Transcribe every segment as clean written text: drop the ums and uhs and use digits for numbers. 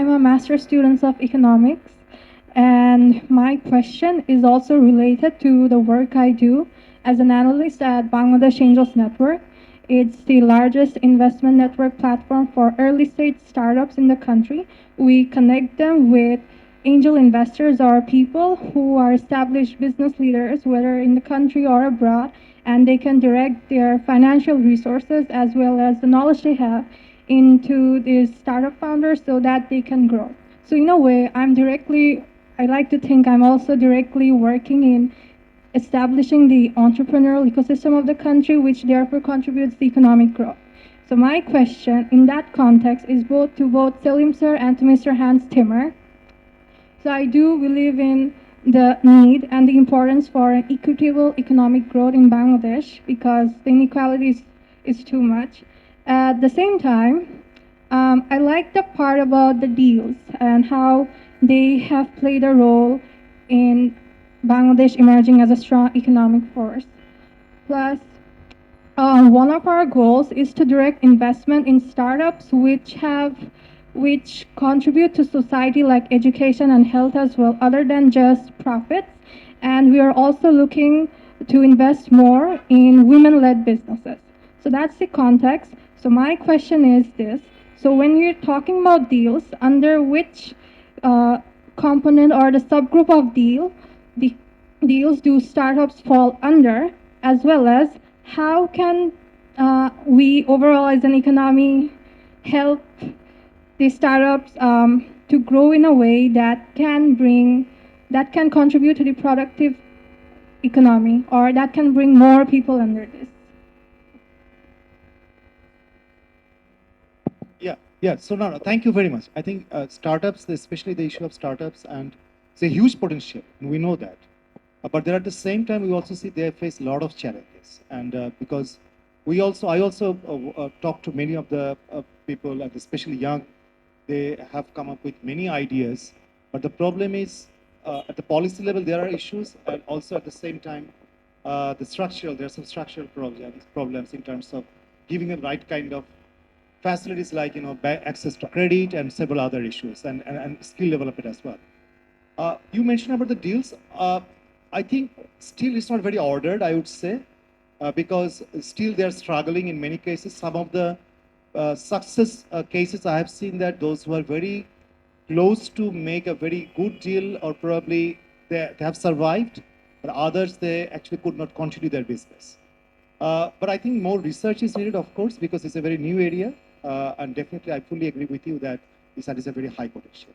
I'm a master student of economics, and my question is also related to the work I do as an analyst at Bangladesh Angels Network. It's the largest investment network platform for early stage startups in the country. We connect them with angel investors or people who are established business leaders, whether in the country or abroad, and they can direct their financial resources as well as the knowledge they have into these startup founders so that they can grow. So in a way, I like to think I'm also directly working in establishing the entrepreneurial ecosystem of the country, which therefore contributes to economic growth. So my question in that context is both to both Selim sir and to Mr. Hans Timmer. So I do believe in the need and the importance for an equitable economic growth in Bangladesh because the inequality is too much. At the same time, I like the part about the deals and how they have played a role in Bangladesh emerging as a strong economic force. Plus, one of our goals is to direct investment in startups which contribute to society like education and health as well, other than just profits. And we are also looking to invest more in women-led businesses. So that's the context. So my question is this. So when you're talking about deals, under which component or the subgroup of the deals do startups fall under, as well as how can we overall as an economy help the startups to grow in a way that can contribute to the productive economy or that can bring more people under this. Yeah. So no, thank you very much. I think startups, especially the issue of startups, and it's a huge potential, and we know that. But there at the same time, we also see they face a lot of challenges, and because I also talk to many of the people, and especially young, they have come up with many ideas. But the problem is, at the policy level, there are issues, and also at the same time, there are some structural problems in terms of giving the right kind of facilities like access to credit and several other issues and skill development as well. You mentioned about the deals. I think still it's not very ordered, I would say, because still they're struggling in many cases. Some of the success cases I have seen that those who are very close to make a very good deal or probably they have survived, but others they actually could not continue their business. But I think more research is needed, of course, because it's a very new area. And definitely, I fully agree with you that this is a very high potential.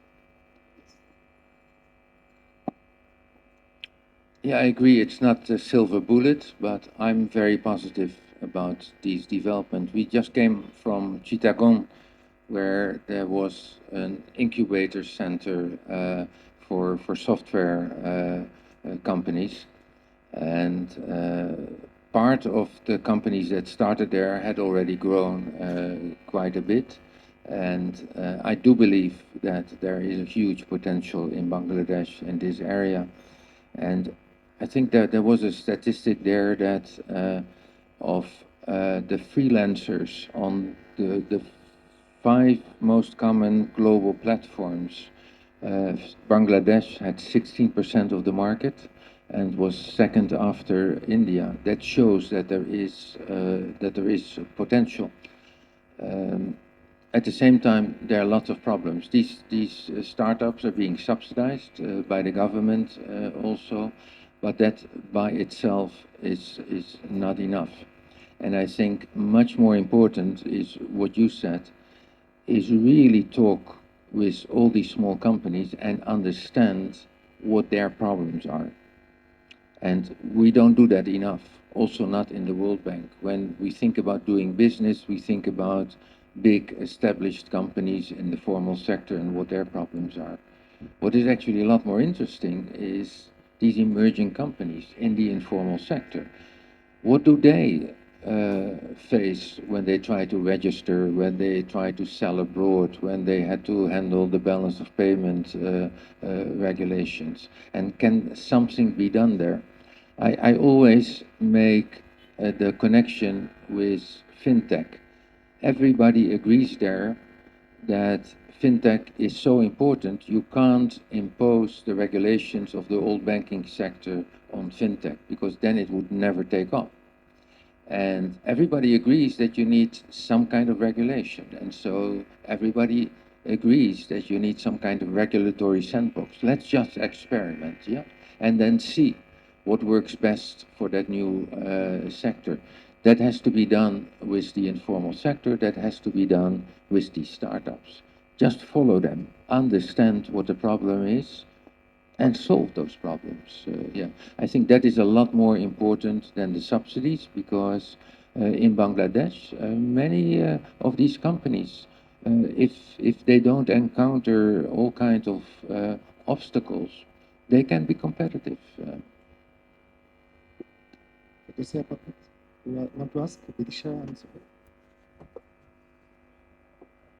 Yeah, I agree. It's not a silver bullet, but I'm very positive about these developments. We just came from Chittagong, where there was an incubator center for software companies, and part of the companies that started there had already grown quite a bit. And I do believe that there is a huge potential in Bangladesh in this area. And I think that there was a statistic there that of the freelancers on the 5 most common global platforms, Bangladesh had 16% of the market and was second after India. That shows that there is potential. At the same time, there are lots of problems. These startups are being subsidized by the government also, but that by itself is not enough. And I think much more important is what you said, is really talk with all these small companies and understand what their problems are. And we don't do that enough, also not in the World Bank. When we think about doing business, we think about big established companies in the formal sector and what their problems are. What is actually a lot more interesting is these emerging companies in the informal sector. What do they face when they try to register, when they try to sell abroad, when they had to handle the balance of payment regulations? And can something be done there? I always make the connection with fintech. Everybody agrees there that fintech is so important, you can't impose the regulations of the old banking sector on fintech, because then it would never take off. And everybody agrees that you need some kind of regulation. And so everybody agrees that you need some kind of regulatory sandbox. Let's just experiment, yeah? And then see what works best for that new sector. That has to be done with the informal sector, that has to be done with these startups. Just follow them, understand what the problem is, and solve those problems. Yeah, I think that is a lot more important than the subsidies, because in Bangladesh, many of these companies, if they don't encounter all kinds of obstacles, they can be competitive. What to say about it? You want to ask Vidisha answer?